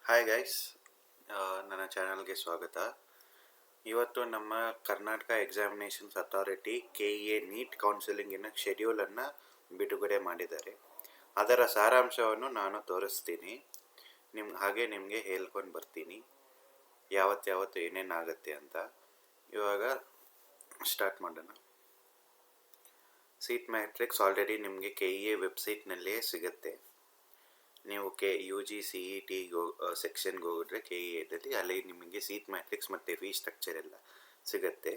Hi guys, ನನ್ನ ಚಾನಲ್ಗೆ ಸ್ವಾಗತ. ಇವತ್ತು ನಮ್ಮ Karnataka examinations authority KEA NEET ಕೌನ್ಸಿಲಿಂಗಿನ ಶೆಡ್ಯೂಲನ್ನು ಬಿಡುಗಡೆ ಮಾಡಿದ್ದಾರೆ. ಅದರ ಸಾರಾಂಶವನ್ನು ನಾನು ತೋರಿಸ್ತೀನಿ, ಹಾಗೆ ನಿಮಗೆ ಹೇಳ್ಕೊಂಡು ಬರ್ತೀನಿ ಯಾವತ್ತು ಏನೇನಾಗುತ್ತೆ ಅಂತ. ಇವಾಗ ಸ್ಟಾರ್ಟ್ ಮಾಡೋಣ. ಸೀಟ್ ಮ್ಯಾಟ್ರಿಕ್ಸ್ ಆಲ್ರೆಡಿ ನಿಮಗೆ KEA ವೆಬ್ಸೈಟ್ನಲ್ಲೇ ಸಿಗುತ್ತೆ. ನೀವು UGCET ಸೆಕ್ಷನ್ಗೆ ಹೋಗಿದ್ರೆ KEAದಲ್ಲಿ ಅಲ್ಲಿ ನಿಮಗೆ ಸೀಟ್ ಮ್ಯಾಟ್ರಿಕ್ಸ್ ಮತ್ತು ಫೀ ಸ್ಟ್ರಕ್ಚರ್ ಎಲ್ಲ ಸಿಗುತ್ತೆ.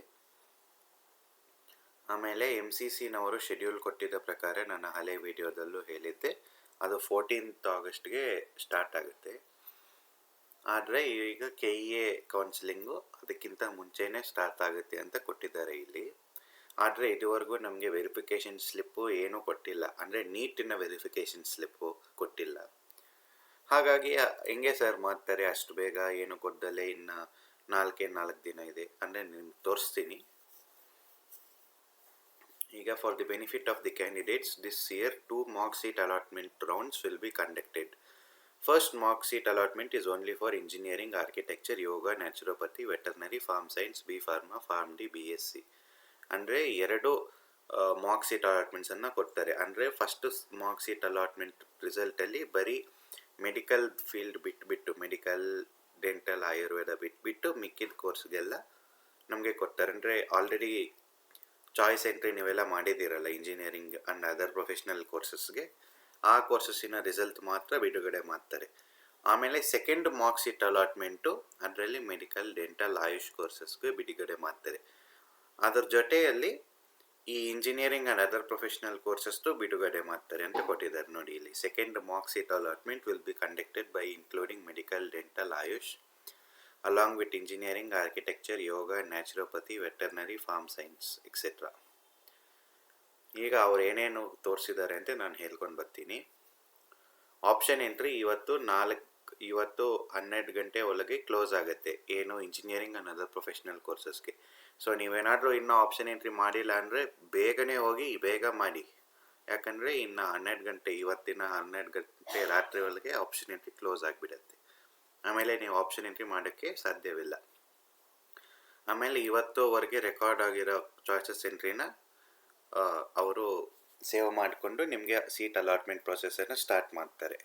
ಆಮೇಲೆ MCCನವರು ಶೆಡ್ಯೂಲ್ ಕೊಟ್ಟಿದ್ದ ಪ್ರಕಾರ ನನ್ನ ಹಳೆ ವಿಡಿಯೋದಲ್ಲೂ ಹೇಳಿದ್ದೆ, ಅದು 14th ಆಗಸ್ಟ್ಗೆ ಸ್ಟಾರ್ಟ್ ಆಗುತ್ತೆ. ಆದರೆ ಈಗ KEA ಕೌನ್ಸಿಲಿಂಗು ಅದಕ್ಕಿಂತ ಮುಂಚೆನೇ ಸ್ಟಾರ್ಟ್ ಆಗುತ್ತೆ ಅಂತ ಕೊಟ್ಟಿದ್ದಾರೆ ಇಲ್ಲಿ. ಆದರೆ ಇದುವರೆಗೂ ನಮಗೆ ವೆರಿಫಿಕೇಷನ್ ಸ್ಲಿಪ್ಪು ಏನೂ ಕೊಟ್ಟಿಲ್ಲ, ಅಂದರೆ ನೀಟಿನ ವೆರಿಫಿಕೇಷನ್ ಸ್ಲಿಪ್ಪು ಕೊಟ್ಟಿಲ್ಲ. ಹಾಗಾಗಿ ಹೆಂಗೆ ಸರ್ ಮಾಡ್ತಾರೆ ಅಷ್ಟು ಬೇಗ, ಏನು ಕೊಡ್ದಲ್ಲೇ ಇನ್ನು 4 ದಿನ ಇದೆ ಅಂದರೆ ನಿಮ್ಗೆ ತೋರಿಸ್ತೀನಿ. ಈಗ for the benefit of the candidates, this year 2 mock seat allotment rounds will be conducted. First mock seat allotment is only for engineering, architecture, yoga, naturopathy, veterinary, farm science, B Pharma, Farm D, BSc. ಅಂದರೆ 2 Mach seat ಅಲಾಟ್ಮೆಂಟ್ಸನ್ನು ಕೊಡ್ತಾರೆ. ಅಂದರೆ first Mach seat allotment ರಿಸಲ್ಟಲ್ಲಿ ಬರೀ medical field ಬಿಟ್ಟು medical, dental, Ayurveda ಬಿಟ್ಟು ಮಿಕ್ಕಿದ ಕೋರ್ಸ್ಗೆಲ್ಲ ನಮಗೆ ಕೊಡ್ತಾರೆ. ಅಂದರೆ ಆಲ್ರೆಡಿ ಚಾಯ್ಸ್ ಎಂಟ್ರಿ ನೀವೆಲ್ಲ ಮಾಡಿದ್ದೀರಲ್ಲ ಇಂಜಿನಿಯರಿಂಗ್ ಆ್ಯಂಡ್ ಅದರ್ ಪ್ರೊಫೆಷ್ನಲ್ ಕೋರ್ಸಸ್ಗೆ, ಆ ಕೋರ್ಸಸ್ಸಿನ ರಿಸಲ್ಟ್ ಮಾತ್ರ ಬಿಡುಗಡೆ ಮಾಡ್ತಾರೆ. ಆಮೇಲೆ ಸೆಕೆಂಡ್ ಮಾಕ್ ಸೀಟ್ ಅಲಾಟ್ಮೆಂಟು ಅದರಲ್ಲಿ ಮೆಡಿಕಲ್, ಡೆಂಟಲ್, ಆಯುಷ್ ಕೋರ್ಸಸ್ಗೆ ಬಿಡುಗಡೆ ಮಾಡ್ತಾರೆ. ಅದರ ಜೊತೆಯಲ್ಲಿ ಈ ಇಂಜಿನಿಯರಿಂಗ್ ಆ್ಯಂಡ್ ಅದರ್ ಪ್ರೊಫೆಷನಲ್ ಕೋರ್ಸಸ್ದು ಬಿಡುಗಡೆ ಮಾಡ್ತಾರೆ ಅಂತ ಕೊಟ್ಟಿದ್ದಾರೆ ನೋಡಿ ಇಲ್ಲಿ. Second mock seat allotment will be conducted by including medical, dental, AYUSH along with engineering, architecture, yoga, naturopathy, veterinary, farm science etcetera. ಈಗ ಅವ್ರು ಏನೇನು ತೋರಿಸಿದ್ದಾರೆ ಅಂತ ನಾನು ಹೇಳ್ಕೊಂಡು ಬರ್ತೀನಿ. ಆಪ್ಷನ್ ಎಂಟ್ರಿ ಇವತ್ತು 12 ಗಂಟೆ ಒಳಗೆ ಕ್ಲೋಸ್ ಆಗುತ್ತೆ, ಏನು ಇಂಜಿನಿಯರಿಂಗ್ ಆ್ಯಂಡ್ ಅದರ್ ಪ್ರೊಫೆಷ್ನಲ್ ಕೋರ್ಸಸ್ಗೆ. ಸೊ ನೀವೇನಾದರೂ ಇನ್ನೂ ಆಪ್ಷನ್ ಎಂಟ್ರಿ ಮಾಡಿಲ್ಲ ಅಂದರೆ ಬೇಗನೆ ಹೋಗಿ ಬೇಗ ಮಾಡಿ, ಯಾಕಂದರೆ ಇನ್ನು 12 ಗಂಟೆ, ಇವತ್ತಿನ 12 ಗಂಟೆ ರಾತ್ರಿ ಒಳಗೆ ಆಪ್ಷನ್ ಎಂಟ್ರಿ ಕ್ಲೋಸ್ ಆಗಿಬಿಡುತ್ತೆ. ಆಮೇಲೆ ನೀವು ಆಪ್ಷನ್ ಎಂಟ್ರಿ ಮಾಡೋಕ್ಕೆ ಸಾಧ್ಯವಿಲ್ಲ. ಆಮೇಲೆ ಇವತ್ತುವರೆಗೆ ರೆಕಾರ್ಡ್ ಆಗಿರೋ ಚಾಯ್ಸಸ್ ಎಂಟ್ರಿನ ಅವರು ಸೇವ್ ಮಾಡಿಕೊಂಡು ನಿಮಗೆ ಸೀಟ್ ಅಲಾಟ್ಮೆಂಟ್ ಪ್ರೊಸೆಸನ್ನು ಸ್ಟಾರ್ಟ್ ಮಾಡ್ತಾರೆ.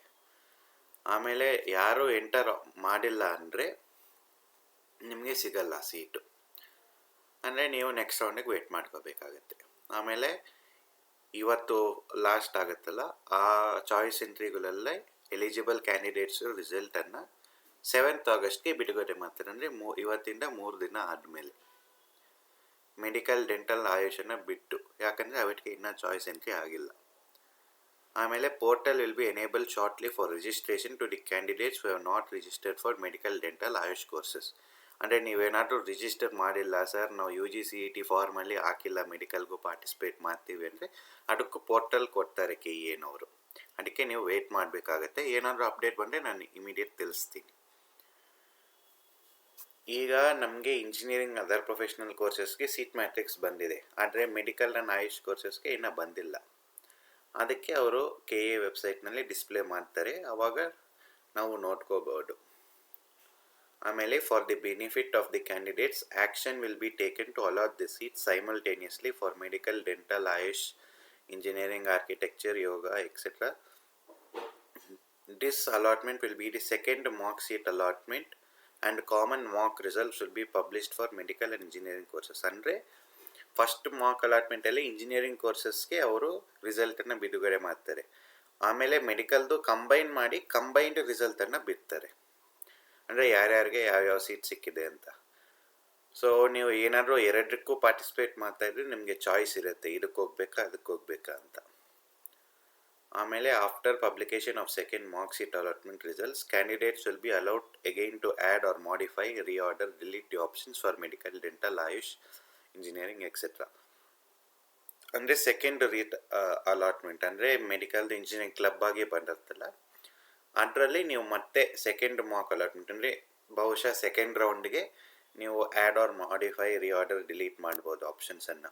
ಆಮೇಲೆ ಯಾರು ಎಂಟರ್ ಮಾಡಿಲ್ಲ ಅಂದರೆ ನಿಮಗೆ ಸಿಗಲ್ಲ ಸೀಟು, ಅಂದರೆ ನೀವು ನೆಕ್ಸ್ಟ್ ರೌಂಡಿಗೆ ವೇಟ್ ಮಾಡ್ಕೋಬೇಕಾಗತ್ತೆ. ಆಮೇಲೆ ಇವತ್ತು ಲಾಸ್ಟ್ ಆಗುತ್ತಲ್ಲ, ಆ ಚಾಯ್ಸ್ ಎಂಟ್ರಿಗಳಲ್ಲೇ ಎಲಿಜಿಬಲ್ ಕ್ಯಾಂಡಿಡೇಟ್ಸು ರಿಸಲ್ಟನ್ನು 7th ಆಗಸ್ಟ್ಗೆ ಬಿಡುಗಡೆ ಮಾಡ್ತಾರೆ. ಅಂದರೆ ಇವತ್ತಿಂದ 3 ದಿನ ಆದಮೇಲೆ ಮೆಡಿಕಲ್, ಡೆಂಟಲ್, ಆಯುಷನ್ನು ಬಿಟ್ಟು, ಯಾಕಂದರೆ ಅವಕ್ಕೆ ಇನ್ನೂ ಚಾಯ್ಸ್ ಎಂಟ್ರಿ ಆಗಿಲ್ಲ. ಆಮೇಲೆ portal will be enable shortly for registration to the candidates who have not registered for medical, dental, AYUSH courses. ಅಂದರೆ ನೀವೇನಾದರೂ ರಿಜಿಸ್ಟರ್ ಮಾಡಿಲ್ಲ ಸರ್, ನಾವು UGCET ಫಾರ್ಮಲ್ಲಿ ಹಾಕಿಲ್ಲ, ಮೆಡಿಕಲ್ಗೂ ಪಾರ್ಟಿಸಿಪೇಟ್ ಮಾಡ್ತೀವಿ ಅಂದರೆ ಅದಕ್ಕೂ ಪೋರ್ಟಲ್ ಕೊಡ್ತಾರೆ KEAನವರು. ಅದಕ್ಕೆ ನೀವು ವೆಯ್ಟ್ ಮಾಡಬೇಕಾಗತ್ತೆ. ಏನಾದರೂ ಅಪ್ಡೇಟ್ ಬಂದರೆ ನಾನು ಇಮಿಡಿಯೇಟ್ ತಿಳಿಸ್ತೀನಿ. ಈಗ ನಮಗೆ ಇಂಜಿನಿಯರಿಂಗ್ ಅದರ್ ಪ್ರೊಫೆಷ್ನಲ್ ಕೋರ್ಸಸ್ಗೆ ಸೀಟ್ ಮ್ಯಾಟ್ರಿಕ್ಸ್ ಬಂದಿದೆ, ಆದರೆ ಮೆಡಿಕಲ್ ಆ್ಯಂಡ್ ಆಯುಷ್ ಕೋರ್ಸಸ್ಗೆ ಇನ್ನೂ ಬಂದಿಲ್ಲ. ಅದಕ್ಕೆ ಅವರು KEA ವೆಬ್ಸೈಟ್ನಲ್ಲಿ ಡಿಸ್ಪ್ಲೇ ಮಾಡ್ತಾರೆ, ಆವಾಗ ನಾವು ನೋಡ್ಕೋಬಹುದು. ಆಮೇಲೆ for the benefit of the candidates, action will be taken to allot the seat simultaneously for medical, dental, AYUSH, engineering, architecture, yoga etcetera. This allotment will be the second mock seat allotment and common mock results will be published for medical and engineering courses. ಅಂದರೆ first mock ಅಲಾಟ್ಮೆಂಟಲ್ಲಿ engineering ಕೋರ್ಸಸ್ಗೆ ಅವರು ರಿಸಲ್ಟನ್ನು ಬಿಡುಗಡೆ ಮಾಡ್ತಾರೆ. ಆಮೇಲೆ ಮೆಡಿಕಲ್ದು combine ಮಾಡಿ combined ರಿಸಲ್ಟನ್ನು ಬಿಡ್ತಾರೆ, ಅಂದರೆ ಯಾರ್ಯಾರಿಗೆ ಯಾವ್ಯಾವ ಸೀಟ್ ಸಿಕ್ಕಿದೆ ಅಂತ. ಸೊ ನೀವು ಏನಾದರೂ ಎರಡಕ್ಕೂ ಪಾರ್ಟಿಸಿಪೇಟ್ ಮಾಡ್ತಾಯಿದ್ರೆ ನಿಮಗೆ ಚಾಯ್ಸ್ ಇರುತ್ತೆ, ಇದಕ್ಕೆ ಹೋಗ್ಬೇಕಾ ಅದಕ್ಕೆ ಹೋಗ್ಬೇಕಾ ಅಂತ. ಆಮೇಲೆ after publication of second mock seat allotment results, candidates will be allowed again to add or modify, reorder, delete the options for medical, dental, AYUSH, engineering etcetera. ಅಂದರೆ ಸೆಕೆಂಡ್ ಅಲಾಟ್ಮೆಂಟ್ ಅಂದರೆ ಮೆಡಿಕಲ್ದು ಇಂಜಿನಿಯರಿಂಗ್ ಕ್ಲಬ್ ಆಗಿ ಬಂದಿರ್ತಲ್ಲ, ಅದರಲ್ಲಿ ನೀವು ಮತ್ತೆ ಸೆಕೆಂಡ್ ಮಾಕ್ ಅಲಾಟ್ಮೆಂಟ್ ಅಂದರೆ ಬಹುಶಃ second ರೌಂಡ್ಗೆ ನೀವು add or modify, reorder, delete ಮಾಡ್ಬೋದು ಆಪ್ಷನ್ಸನ್ನು.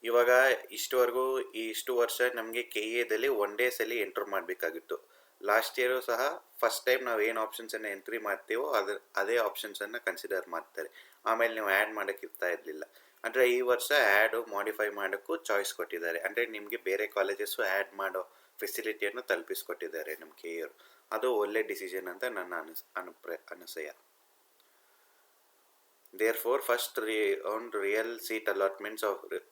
ಇವಾಗ ಇಷ್ಟು ವರ್ಷ ನಮಗೆ KEAದಲ್ಲಿ 1 ಡೇ ಸಲ ಎಂಟ್ರ್ ಮಾಡಬೇಕಾಗಿತ್ತು. ಲಾಸ್ಟ್ ಇಯರು ಸಹ ಫಸ್ಟ್ ಟೈಮ್ ನಾವು ಏನು ಆಪ್ಷನ್ಸನ್ನು ಎಂಟ್ರಿ ಮಾಡ್ತೀವೋ ಅದೇ ಆಪ್ಷನ್ಸನ್ನು ಕನ್ಸಿಡರ್ ಮಾಡ್ತಾರೆ. ಆಮೇಲೆ ನೀವು ಆ್ಯಡ್ ಮಾಡೋಕ್ಕೆ ಇರಲಿಲ್ಲ. ಅಂದರೆ ಈ ವರ್ಷ ಆ್ಯಡು ಮಾಡಿಫೈ ಮಾಡೋಕ್ಕೂ ಚಾಯ್ಸ್ ಕೊಟ್ಟಿದ್ದಾರೆ. ಅಂದರೆ ನಿಮಗೆ ಬೇರೆ ಕಾಲೇಜಸ್ಸು ಆ್ಯಡ್ ಮಾಡೋ ಫೆಸಿಲಿಟಿಯನ್ನು ತಲುಪಿಸ್ಕೊಟ್ಟಿದ್ದಾರೆ ನಮ್ಮ ಕೆ ಇಯರು. ಅದು ಒಳ್ಳೆ ಡಿಸಿಷನ್ ಅಂತ ನನ್ನ ಅನಿಸಯ. Therefore, first round real seat allotments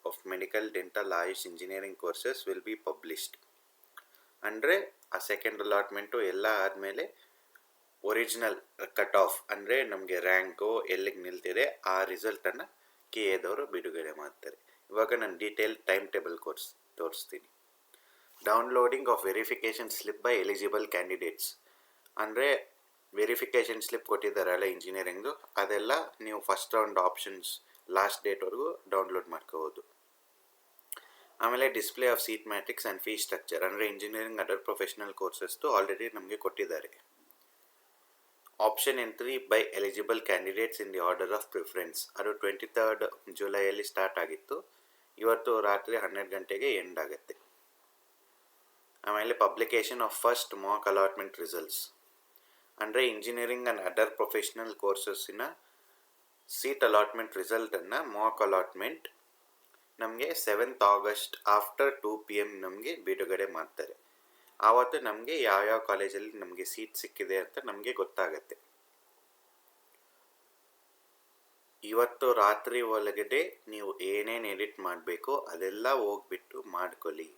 of medical, dental, Ayush engineering courses will be published. ಅಂದರೆ ಆ ಸೆಕೆಂಡ್ ಅಲಾಟ್ಮೆಂಟು ಎಲ್ಲ ಆದಮೇಲೆ ಒರಿಜಿನಲ್ ಕಟ್ ಆಫ್ ಅಂದರೆ ನಮಗೆ ರ್ಯಾಂಕು ಎಲ್ಲಿಗೆ ನಿಲ್ತಿದೆ ಆ ರಿಸಲ್ಟನ್ನು ಕೆ ಎದವರು ಬಿಡುಗಡೆ ಮಾಡ್ತಾರೆ. ಇವಾಗ ನಾನು ಡೀಟೇಲ್ ಟೈಮ್ ಟೇಬಲ್ ತೋರಿಸ್ತೀನಿ. Downloading of verification slip by eligible candidates. ಅಂದರೆ ವೆರಿಫಿಕೇಷನ್ ಸ್ಲಿಪ್ ಕೊಟ್ಟಿದ್ದಾರಲ್ಲ ಇಂಜಿನಿಯರಿಂಗ್ದು, ಅದೆಲ್ಲ ನೀವು ಫಸ್ಟ್ ರೌಂಡ್ ಆಪ್ಷನ್ಸ್ ಲಾಸ್ಟ್ ಡೇಟ್ವರೆಗೂ ಡೌನ್ಲೋಡ್ ಮಾಡ್ಕೋಬೋದು. ಆಮೇಲೆ display of seat matrix and fee structure. ಅಂದರೆ ಇಂಜಿನಿಯರಿಂಗ್ ಅದರ್ ಪ್ರೊಫೆಷನಲ್ ಕೋರ್ಸಸ್ದು ಆಲ್ರೆಡಿ ನಮಗೆ ಕೊಟ್ಟಿದ್ದಾರೆ. Option entry by eligible candidates in the order of preference. ಅದು 23rd ಜುಲೈಯಲ್ಲಿ ಸ್ಟಾರ್ಟ್ ಆಗಿತ್ತು. ಇವತ್ತು ರಾತ್ರಿ 12 ಗಂಟೆಗೆ ಎಂಡ್ ಆಗುತ್ತೆ. ಆಮೇಲೆ publication of first mock allotment results. ಅಂದರೆ ಇಂಜಿನಿಯರಿಂಗ್ ಆ್ಯಂಡ್ ಅದರ್ ಪ್ರೊಫೆಷನಲ್ ಕೋರ್ಸಸ್ಸಿನ ಸೀಟ್ ಅಲಾಟ್ಮೆಂಟ್ ರಿಸಲ್ಟನ್ನು ಮಾಕ್ ಅಲಾಟ್ಮೆಂಟ್ ನಮಗೆ 7th August ಆಫ್ಟರ್ 2 PM ನಮಗೆ ಬಿಡುಗಡೆ ಮಾಡ್ತಾರೆ. ಆವತ್ತು ನಮಗೆ ಯಾವ್ಯಾವ ಕಾಲೇಜಲ್ಲಿ ನಮಗೆ ಸೀಟ್ ಸಿಕ್ಕಿದೆ ಅಂತ ನಮಗೆ ಗೊತ್ತಾಗತ್ತೆ. ಇವತ್ತು ರಾತ್ರಿ ಒಳಗಡೆ ನೀವು ಏನೇನು ಎಡಿಟ್ ಮಾಡಬೇಕು ಅದೆಲ್ಲ ಹೋಗ್ಬಿಟ್ಟು ಮಾಡ್ಕೊಳ್ಳಿ.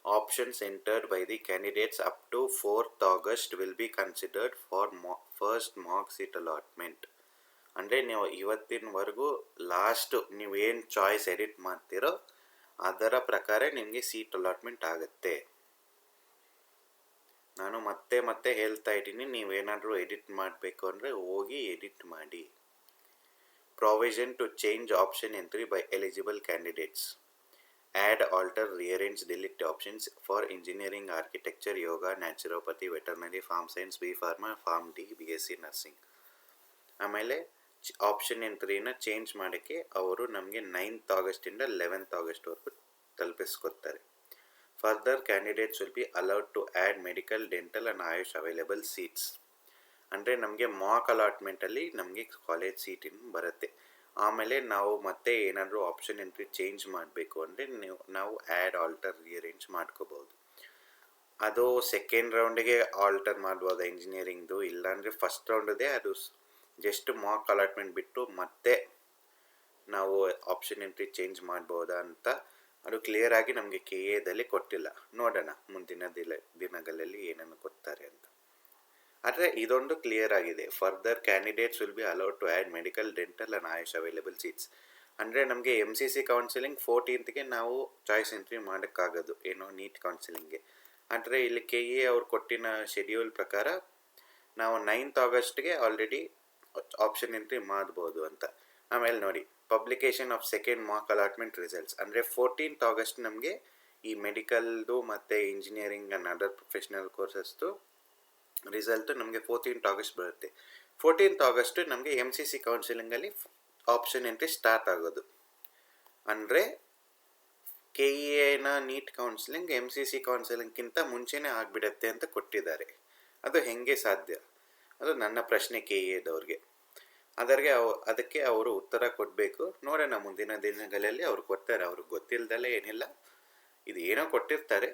Options entered by the candidates up to 4th August will be considered for first mock seat allotment. ಅಂದರೆ ನೀವು ಇವತ್ತಿನವರೆಗೂ ಲಾಸ್ಟು ನೀವೇನು ಚಾಯ್ಸ್ ಎಡಿಟ್ ಮಾಡ್ತೀರೋ ಅದರ ಪ್ರಕಾರ ನಿಮಗೆ ಸೀಟ್ ಅಲಾಟ್ಮೆಂಟ್ ಆಗುತ್ತೆ. ನಾನು ಮತ್ತೆ ಹೇಳ್ತಾ ಇದ್ದೀನಿ, ನೀವೇನಾದರೂ ಎಡಿಟ್ ಮಾಡಬೇಕು ಅಂದರೆ ಹೋಗಿ ಎಡಿಟ್ ಮಾಡಿ. Provision to change option entry by eligible candidates. Add, alter, rearrange, delete options for engineering, architecture, yoga, naturopathy, veterinary, farm science, B pharma, pharm D, BSc nursing. ಆಮೇಲೆ ಆಪ್ಷನ್ ಎಂಟ್ರಿನ ಚೇಂಜ್ ಮಾಡೋಕ್ಕೆ ಅವರು ನಮಗೆ 9th August 11th August ತಲುಪಿಸ್ಕೊಡ್ತಾರೆ. Further candidates will be allowed to add medical, dental and AYUSH available seats. ಅಂದರೆ ನಮಗೆ Mach ಅಲಾಟ್ಮೆಂಟಲ್ಲಿ ನಮಗೆ college ಸೀಟಿನ ಬರುತ್ತೆ. ಆಮೇಲೆ ನಾವು ಮತ್ತೆ ಏನಾದರೂ ಆಪ್ಷನ್ ಎಂಟ್ರಿ ಚೇಂಜ್ ಮಾಡಬೇಕು ಅಂದರೆ ನಾವು ಆ್ಯಡ್, ಆಲ್ಟರ್, ರಿಅರೇಂಜ್ ಮಾಡ್ಕೋಬೋದು. ಅದು ಸೆಕೆಂಡ್ ರೌಂಡಿಗೆ ಆಲ್ಟರ್ ಮಾಡ್ಬೋದಾ ಇಂಜಿನಿಯರಿಂಗ್ದು, ಇಲ್ಲಾಂದರೆ ಫಸ್ಟ್ ರೌಂಡದೇ ಅದು ಜಸ್ಟ್ ಮಾಕ್ ಅಲಾಟ್ಮೆಂಟ್ ಬಿಟ್ಟು ಮತ್ತೆ ನಾವು ಆಪ್ಷನ್ ಎಂಟ್ರಿ ಚೇಂಜ್ ಮಾಡ್ಬೋದಾ ಅಂತ ಅದು ಕ್ಲಿಯರ್ ಆಗಿ ನಮಗೆ ಕೆ ಎದಲ್ಲಿ ಕೊಟ್ಟಿಲ್ಲ. ನೋಡೋಣ ಮುಂದಿನ ದಿನಗಳಲ್ಲಿ ಏನನ್ನು ಕೊಡ್ತಾರೆ ಅಂತ. ಆದರೆ ಇದೊಂದು ಕ್ಲಿಯರ್ ಆಗಿದೆ, further candidates will be allowed to add medical, dental and AYUSH available seats. ಅಂದರೆ ನಮಗೆ MCC ಕೌನ್ಸಿಲಿಂಗ್ 14th ನಾವು ಚಾಯ್ಸ್ ಎಂಟ್ರಿ ಮಾಡೋಕ್ಕಾಗೋದು ಏನೋ ನೀಟ್ ಕೌನ್ಸಿಲಿಂಗ್ಗೆ. ಅಂದರೆ ಇಲ್ಲಿ KE ಅವ್ರು ಕೊಟ್ಟಿನ ಶೆಡ್ಯೂಲ್ ಪ್ರಕಾರ ನಾವು 9th August already option entry ಮಾಡ್ಬೋದು ಅಂತ. ಆಮೇಲೆ ನೋಡಿ, publication of second mock allotment results. ಅಂದರೆ 14th August ನಮಗೆ ಈ ಮೆಡಿಕಲ್ದು ಮತ್ತು ಇಂಜಿನಿಯರಿಂಗ್ ಆ್ಯಂಡ್ ಅದರ್ ಪ್ರೊಫೆಷ್ನಲ್ ಕೋರ್ಸಸ್ದು ರಿಸಲ್ಟು ನಮಗೆ 14th August ಬರುತ್ತೆ. 14th August ನಮಗೆ MCC ಕೌನ್ಸಿಲಿಂಗಲ್ಲಿ ಆಪ್ಷನ್ ಎಂಟ್ರಿ ಸ್ಟಾರ್ಟ್ ಆಗೋದು. ಅಂದರೆ KEನ ನೀಟ್ ಕೌನ್ಸಿಲಿಂಗ್ MCC ಕೌನ್ಸಿಲಿಂಗ್ಗಿಂತ ಮುಂಚೆನೇ ಆಗಿಬಿಡತ್ತೆ ಅಂತ ಕೊಟ್ಟಿದ್ದಾರೆ. ಅದು ಹೇಗೆ ಸಾಧ್ಯ? ಅದು ನನ್ನ ಪ್ರಶ್ನೆ KEದವ್ರಿಗೆ. ಅದಕ್ಕೆ ಅವರು ಉತ್ತರ ಕೊಡಬೇಕು. ನೋಡೋಣ ಮುಂದಿನ ದಿನಗಳಲ್ಲಿ ಅವ್ರು ಕೊಡ್ತಾರೆ. ಅವ್ರಿಗೆ ಗೊತ್ತಿಲ್ಲದಲ್ಲೇ ಏನಿಲ್ಲ, ಇದು ಏನೋ ಕೊಟ್ಟಿರ್ತಾರೆ,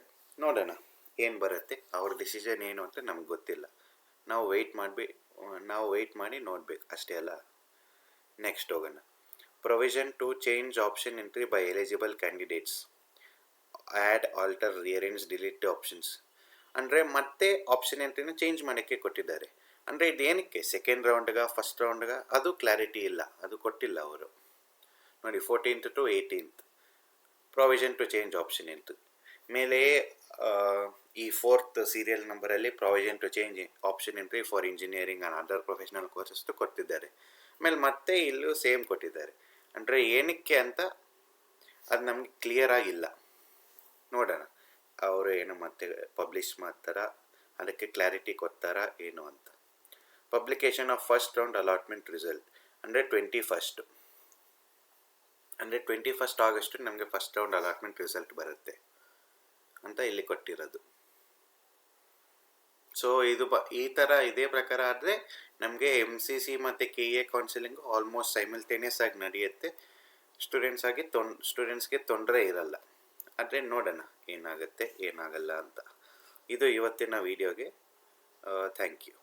ನೋಡೋಣ ಏನು ಬರುತ್ತೆ. ಅವ್ರ ಡಿಸಿಷನ್ ಏನು ಅಂತ ನಮ್ಗೆ ಗೊತ್ತಿಲ್ಲ. ನಾವು ವೆಯ್ಟ್ ಮಾಡಿ ನೋಡಬೇಕು ಅಷ್ಟೇ ಅಲ್ಲ. ನೆಕ್ಸ್ಟ್ ಹೋಗೋಣ. Provision to change option entry by eligible candidates. Add, alter, rearrange, delete options. ಅಂದರೆ ಮತ್ತೆ ಆಪ್ಷನ್ ಎಂಟ್ರಿನ ಚೇಂಜ್ ಮಾಡೋಕ್ಕೆ ಕೊಟ್ಟಿದ್ದಾರೆ. ಅಂದರೆ ಇದೇನಕ್ಕೆ ಸೆಕೆಂಡ್ ರೌಂಡ್ಗ ಫಸ್ಟ್ ರೌಂಡ್ಗ ಅದು ಕ್ಲಾರಿಟಿ ಇಲ್ಲ, ಅದು ಕೊಟ್ಟಿಲ್ಲ ಅವರು. ನೋಡಿ 14th to 18th provision to change option entry. ಮೇಲೆ ಈ 4th ಸೀರಿಯಲ್ ನಂಬರಲ್ಲಿ provision to change option entry for engineering and other professional courses ಕೊಟ್ಟಿದ್ದಾರೆ. ಆಮೇಲೆ ಮತ್ತೆ ಇಲ್ಲೂ ಸೇಮ್ ಕೊಟ್ಟಿದ್ದಾರೆ. ಅಂದರೆ ಏನಕ್ಕೆ ಅಂತ ಅದು ನಮಗೆ ಕ್ಲಿಯರ್ ಆಗಿಲ್ಲ. ನೋಡೋಣ ಅವರು ಏನು ಮತ್ತೆ ಪಬ್ಲಿಷ್ ಮಾಡ್ತಾರಾ, ಅದಕ್ಕೆ ಕ್ಲಾರಿಟಿ ಕೊಡ್ತಾರಾ ಏನು ಅಂತ. Publication of first round allotment result ಅಂದರೆ 21st. ಅಂದರೆ 21st August ನಮಗೆ ಫಸ್ಟ್ ರೌಂಡ್ ಅಲಾಟ್ಮೆಂಟ್ ರಿಸಲ್ಟ್ ಬರುತ್ತೆ ಅಂತ ಇಲ್ಲಿ ಕೊಟ್ಟಿರೋದು. ಸೊ ಇದು ಈ ಥರ ಇದೇ ಪ್ರಕಾರ ಆದರೆ ನಮಗೆ MCC ಮತ್ತು KA ಕೌನ್ಸಿಲಿಂಗು ಆಲ್ಮೋಸ್ಟ್ ಸೈಮಲ್ಟೇನಿಯಸ್ ಆಗಿ ನಡೆಯುತ್ತೆ. ಸ್ಟೂಡೆಂಟ್ಸ್ಗೆ ತೊಂದರೆ ಇರಲ್ಲ. ಆದರೆ ನೋಡೋಣ ಏನಾಗುತ್ತೆ ಏನಾಗಲ್ಲ ಅಂತ. ಇದು ಇವತ್ತಿನ ವೀಡಿಯೋಗೆ. Thank you.